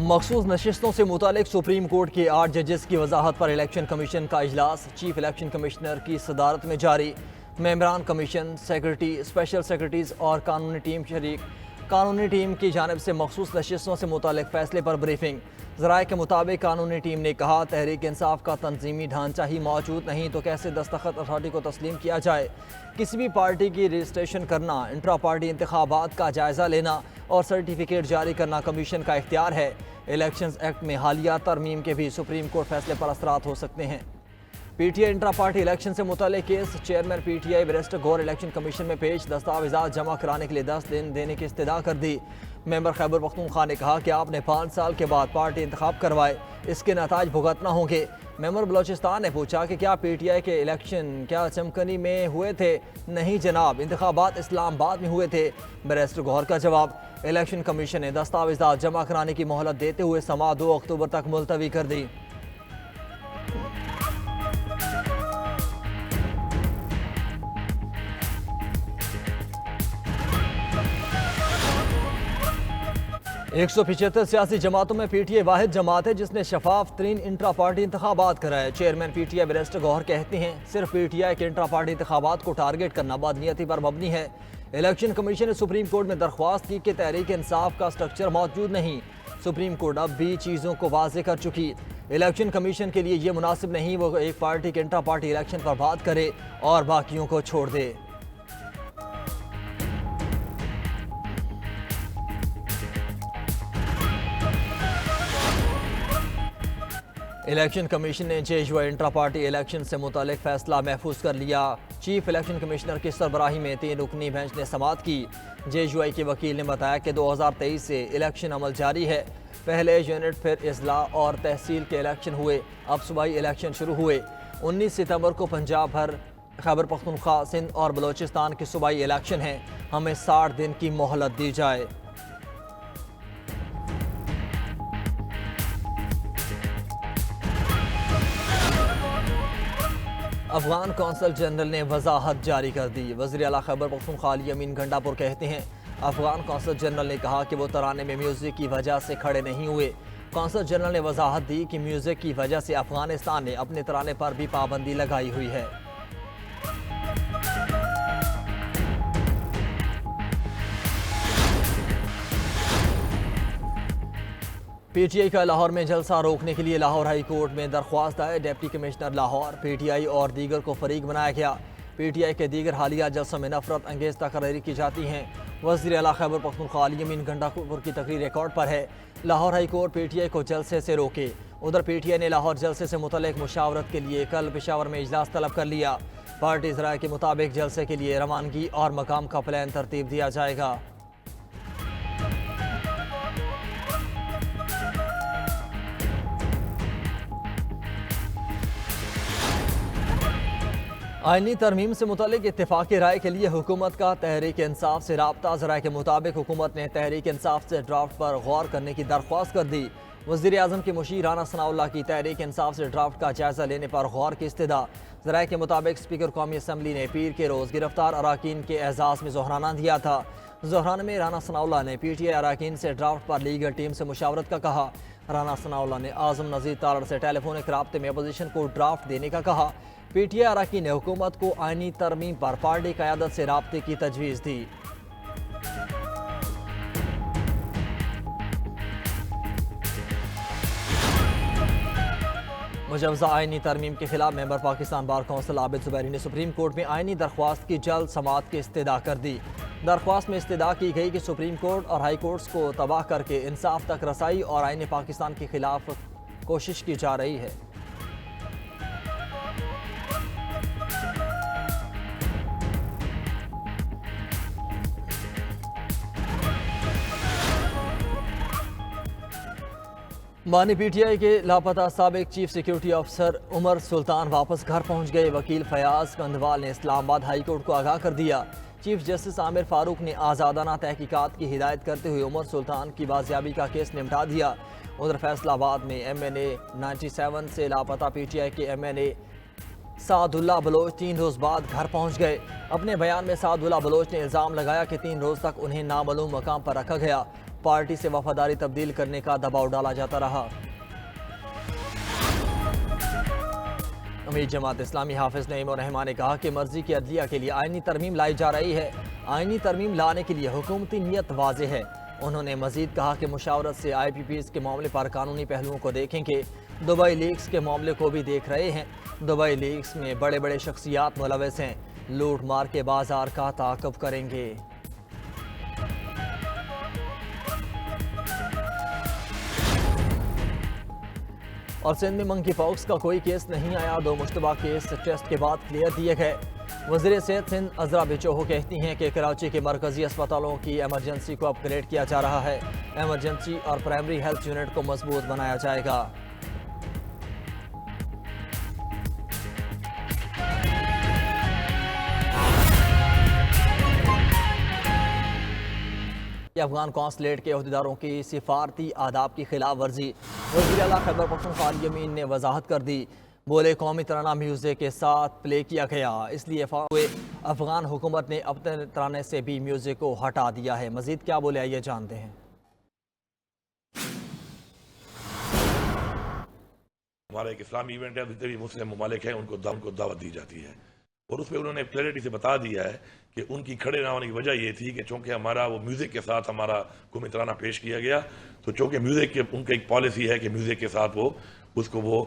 मखसूस नशिस्तों से मुतालिक सुप्रीम कोर्ट के 8 जजेस की वजाहत पर इलेक्शन कमीशन का इजलास चीफ इलेक्शन कमिश्नर की सदारत में जारी। मेंबरान कमीशन, सेक्रेटरी, स्पेशल सेक्रेटरीज और कानूनी टीम की जानिब से मखसूस नशिस्तों से मुतालिक फैसले पर ब्रीफिंग। ज़राए के मुताबिक कानूनी टीम ने कहा, तहरीक इंसाफ का तंजीमी ढांचा ही मौजूद नहीं तो कैसे दस्तखत अथॉरिटी को तस्लीम किया जाए। किसी भी पार्टी की रजिस्ट्रेशन करना, इंट्रा पार्टी इंतखाबात का जायज़ा लेना और सर्टिफिकेट जारी करना कमीशन का इख्तियार है। इलेक्शंस एक्ट में हालिया तरमीम के भी सुप्रीम कोर्ट फैसले पर असरात हो सकते हैं। पीटीआई इंट्रा पार्टी इलेक्शन से मुताल्लिक केस, चेयरमैन पीटीआई बैरिस्टर गौर इलेक्शन कमीशन में पेश, दस्तावेजात जमा कराने के लिए 10 दिन देने की इस्तदा कर दी। मेंबर खैबर पख्तूनख्वा ने कहा कि आपने 5 साल के बाद पार्टी इंतखाब करवाए, इसके नताज भुगतना होंगे। मेंबर बलोचिस्तान ने पूछा कि क्या पीटीआई के इलेक्शन क्या चमकनी में हुए थे? नहीं जनाब, इंतखाबात इस्लामाबाद में हुए थे। बैरिस्टर गौर का जवाब, इलेक्शन कमीशन ने दस्तावेजात जमा कराने की मोहलत देते हुए समाअत 2 अक्टूबर तक मुलतवी कर दी। एक 175 सियासी जमातों में पीटीआई वाहिद जमात है जिसने शफाफ तरीन इंट्रा पार्टी इंतखाबात कराए। चेयरमैन पीटीआई बैरिस्टर गौहर कहते हैं, सिर्फ पीटीआई के इंट्रा पार्टी इंतखाबात को टारगेट करना बदनीयती पर मबनी है। इलेक्शन कमीशन ने सुप्रीम कोर्ट में दरख्वास्त की कि तहरीक इंसाफ का स्ट्रक्चर मौजूद नहीं। सुप्रीम कोर्ट अब भी चीज़ों को वाजे कर चुकी। इलेक्शन कमीशन के लिए ये मुनासिब नहीं वो एक पार्टी के इंट्रा पार्टी इलेक्शन पर बात करे और बाकियों को छोड़ दे। इलेक्शन कमीशन ने जेजुआ इंट्रा पार्टी इलेक्शन से मुतालिक फैसला महफूज कर लिया। चीफ इलेक्शन कमिश्नर की सरबराही में 3 रुकनी बेंच ने समाअत की। जेजुआई के वकील ने बताया कि 2023 से इलेक्शन अमल जारी है। पहले यूनिट, फिर अजला और तहसील के इलेक्शन हुए, अब सूबाई इलेक्शन शुरू हुए। 19 सितंबर को पंजाब भर, खैबर पख्तूनख्वा, सिंध और बलोचिस्तान के सूबाई इलेक्शन हैं। हमें 60 दिन की मोहलत दी जाए। अफगान कौंसल जनरल ने वजाहत जारी कर दी। वज़ीर आला खैबर पख्तूनख्वा अली अमीन गंडापुर कहते हैं, अफगान कौंसल जनरल ने कहा कि वो तराने में म्यूज़िक की वजह से खड़े नहीं हुए। कौंसल जनरल ने वजाहत दी कि म्यूज़िक की वजह से अफगानिस्तान ने अपने तराने पर भी पाबंदी लगाई हुई है। पीटीआई का लाहौर में जलसा रोकने के लिए लाहौर हाई कोर्ट में दरख्वास्त आए। डिप्टी कमिश्नर लाहौर, पीटीआई और दीगर को फरीक बनाया गया। पीटीआई के दीगर हालिया जलसों में नफरत अंगेज तकरीरें की जाती हैं। वज़ीर आला खैबर पख्तूनख्वा अली अमीन गंडापुर की तकरीर रिकॉर्ड पर है। लाहौर हाई कोर्ट पीटीआई को जलसे से रोके। उधर पीटीआई ने लाहौर जलसे से मुतल्लिक मुशावरत के लिए कल पेशावर में इजलास तलब कर लिया। पार्टी ज़राए के मुताबिक जलसे के लिए रवानगी और मकाम का प्लान तरतीब दिया जाएगा। आईनी तरमीम से मुतालिक इत्तेफाक़ी राय के लिए हुकूमत का तहरीक इंसाफ से राब्ता। ज़राए के मुताबिक हुकूमत ने तहरीक इंसाफ से ड्राफ्ट पर गौर करने की दरख्वास्त कर दी। वज़ीर आज़म के मुशीर राना सनाउल्लाह की तहरीक इंसाफ से ड्राफ्ट का जायज़ा लेने पर गौर की इस्तदा। ज़राए के मुताबिक स्पीकर कौमी असम्बली ने पीर के रोज़ गिरफ्तार अराकीन के एजाज़ में ज़ोहराना दिया था। ज़ोहराना में राना सनाउल्लाह ने पीटीआई अराकीन से ड्राफ्ट पर लीगल टीम से मुशावरत का कहा। राना सनाउल्लाह ने आज़म नज़ीर तारड़ से टेलीफोनिक राब्ते में अपोजिशन को ड्राफ्ट देने का कहा। पीटीआई अराकीन ने हुकूमत को आईनी तरमीम पर पार्टी क़यादत से राब्ते की तजवीज़ दी। मुजवज़ा आईनी तरमीम के खिलाफ member Pakistan bar council Abid Zubairi ने सुप्रीम कोर्ट में आईनी दरख्वास्त की जल्द समाअत की इस्तदा कर दी। दरख्वास्त में इस्तदा की गई कि सुप्रीम कोर्ट और हाई कोर्ट्स को तबाह करके इंसाफ तक रसाई और आईनी पाकिस्तान के खिलाफ कोशिश की जा रही है। मानी पीटीआई के लापता साबिक चीफ सिक्योरिटी अफसर उमर सुल्तान वापस घर पहुंच गए। वकील फयाज कंदवाल ने इस्लामाबाद हाई कोर्ट को आगाह कर दिया। चीफ जस्टिस आमिर फारूक ने आज़ादाना तहकीकात की हिदायत करते हुए उमर सुल्तान की बाजियाबी का केस निपटा दिया। उधर फैसलाबाद में MNA 97 से लापता पीटीआई के MNA सादुल्ला बलोच 3 रोज़ बाद घर पहुंच गए। अपने बयान में सादुल्ला बलोच ने इल्ज़ाम लगाया कि 3 रोज़ तक उन्हें नामालूम मकाम पर रखा गया। पार्टी से वफादारी तब्दील करने का दबाव डाला जाता रहा। अमीर जमात इस्लामी हाफिज नईम और रहमान ने कहा कि मर्जी की अदलिया के लिए आईनी तरमीम लाई जा रही है। आईनी तरमीम लाने के लिए हुकूमती नीयत वाज़ेह है। उन्होंने मजीद कहा कि मुशावरत से IPPs के मामले पर कानूनी पहलुओं को देखेंगे। दुबई लीक्स के मामले को भी देख रहे हैं। दुबई लीक्स में बड़े बड़े शख्सियात मुलविस हैं। लूट मार के बाजार का ताक़ब करेंगे। और सिंध में मंकी पॉक्स का कोई केस नहीं आया। 2 मुश्तबा केस टेस्ट के बाद क्लियर दिए गए। वज़ीर सेहत सिंध अजरा बिचोहो कहती हैं कि कराची के मरकजी अस्पतालों की एमरजेंसी को अपग्रेड किया जा रहा है। एमरजेंसी और प्राइमरी हेल्थ यूनिट को मजबूत बनाया जाएगा। अफगान कौंसलेट के अहदेदारों की सिफारती आदाब की खिलाफ वर्जी। वज़ीर आला खैबर पख्तूनख्वा अली यमीन ने वजाहत कर दी। बोले कौमी तराना म्यूज़िक के साथ प्ले किया गया, इसलिए अफगान हुकूमत ने अपने तराने से भी म्यूज़िक को हटा दिया है। मजीद क्या बोले आइए जानते हैं। हमारा एक इस्लामी इवेंट है, जितने भी मुस्लिम ममालिक हैं उनको दावत दी जाती है और उस पर उन्होंने क्लैरिटी से बता दिया है कि उनकी खड़े ना होने की वजह ये थी कि चूँकि हमारा वो म्यूज़िक के साथ हमारा कौमी तराना पेश किया गया, तो चूँकि म्यूज़िक के उनका एक पॉलिसी है कि म्यूज़िक के साथ वो उसको वो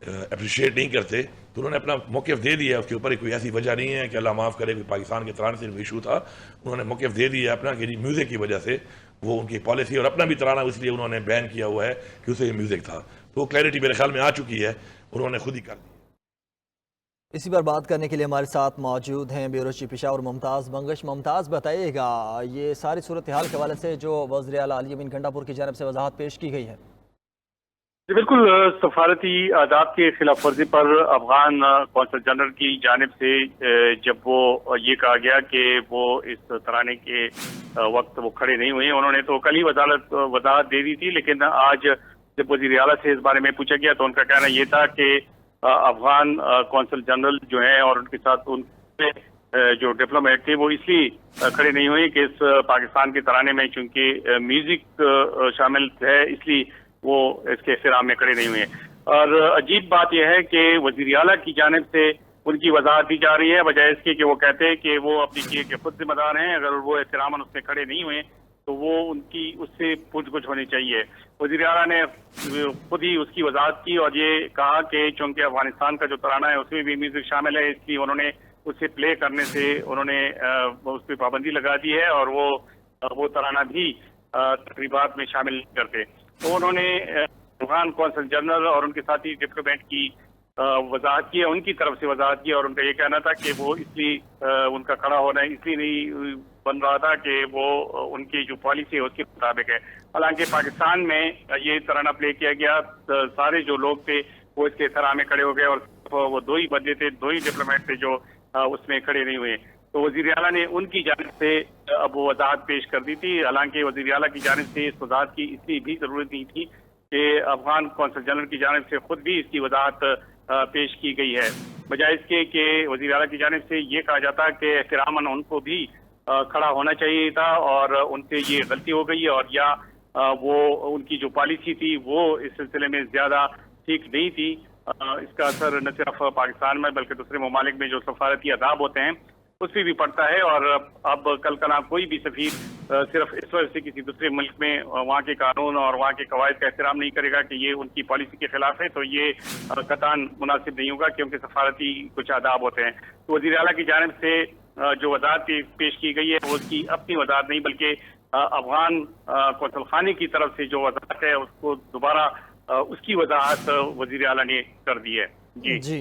अप्रिशिएट नहीं करते, तो उन्होंने अपना मौक़िफ़ दे दिया। उसके ऊपर कोई ऐसी वजह नहीं है कि अल्लाह माफ़ करे कोई पाकिस्तान के तराने से इशू था। उन्होंने मौक़िफ़ दे दिया अपना कि जी म्यूज़िक की वजह से वो उनकी पॉलिसी और अपना भी तराना इसलिए उन्होंने बैन किया हुआ है कि उसे म्यूज़िक था। तो वो क्लैरिटी मेरे ख्याल में आ चुकी है, उन्होंने खुद ही कर दी। इसी पर बात करने के लिए हमारे साथ मौजूद हैं ब्यूरो चीफ पेशावर मुमताज़ बंगश। मुमताज़, बताइएगा ये सारी सूरत हाल के हवाले से जो वज़ीर आला अली यमीन गंडापुर की जानिब से वजाहत पेश की गई है। जी बिल्कुल, सफारती आदाब के खिलाफ वर्जी पर अफगान कौंसल जनरल की जानिब से जब वो ये कहा गया कि वो इस तराने के वक्त वो खड़े नहीं हुए, उन्होंने तो कल ही वजाहत दे दी थी, लेकिन आज जब वज़ीर आला से इस बारे में पूछा गया तो उनका कहना ये था कि अफगान कौंसल जनरल जो है और उनके साथ उनके जो डिप्लोमेट थे वो इसलिए खड़े नहीं हुए कि इस पाकिस्तान के तराने में चूंकि म्यूजिक शामिल है, इसलिए वो इसके एहतराम में खड़े नहीं हुए। और अजीब बात यह है कि वज़ीर आला की जानिब से उनकी वजाहत दी जा रही है, बजाय इसके कि वो कहते हैं कि वो अपनी किए के खुद जिम्मेदार हैं। अगर वो एहतरामन उसमें खड़े नहीं हुए तो वो उनकी उससे पूछ-गुछ होनी चाहिए। वज़ीर आला ने खुद ही उसकी वजाहत की और ये कहा कि चूंकि अफगानिस्तान का जो तराना है उसमें भी म्यूजिक शामिल है, इसलिए उन्होंने उसे प्ले करने से उन्होंने उस पर पाबंदी लगा दी है और वो तराना भी तकरीबात में शामिल नहीं करते। तो उन्होंने अफगान कौंसल जनरल और उनके साथी डिप्लोमेट की वजाहत की, उनकी तरफ से वजाहत की और उनका ये कहना था कि वो इसलिए उनका खड़ा होना इसलिए नहीं बन रहा था कि वो उनकी जो पॉलिसी है उसके मुताबिक है। हालांकि पाकिस्तान में ये तराना प्ले किया गया, सारे जो लोग थे वो इसके एहतराम में खड़े हो गए और वो 2 ही बंदे थे, 2 ही डिप्लोमेट थे जो उसमें खड़े नहीं हुए। तो वज़ीर आला ने उनकी जानिब से अब वो वजाहत पेश कर दी थी। हालांकि वज़ीर आला की जानिब से इस वजाहत की इसलिए भी जरूरत नहीं थी कि अफगान कौंसल जनरल की जानिब से खुद भी इसकी वजाहत पेश की गई है, बजाय इसके कि वज़ीर आला की जानिब से ये कहा जाता कि एहतरामन उनको भी खड़ा होना चाहिए था और उनसे ये गलती हो गई और या वो उनकी जो पॉलिसी थी वो इस सिलसिले में ज़्यादा ठीक नहीं थी। इसका असर न सिर्फ पाकिस्तान में बल्कि दूसरे ममालिक में जो सफारती आदाब होते हैं उस पर भी पड़ता है। और अब कल कला कोई भी सफीर सिर्फ इस वजह से किसी दूसरे मुल्क में वहाँ के कानून और वहाँ के कवायद का एहतराम नहीं करेगा कि ये उनकी पॉलिसी के खिलाफ है, तो ये कतान मुनासिब नहीं होगा, क्योंकि सफारती कुछ आदाब होते हैं। तो वज़ीर आला की जानिब से जो वजाहत पेश की गई है वो उसकी अपनी वजाहत नहीं बल्कि अफगान कौंसल खाने की तरफ से जो वजाहत है उसको दोबारा उसकी वजाहत वज़ीर आला ने कर दी है। जी।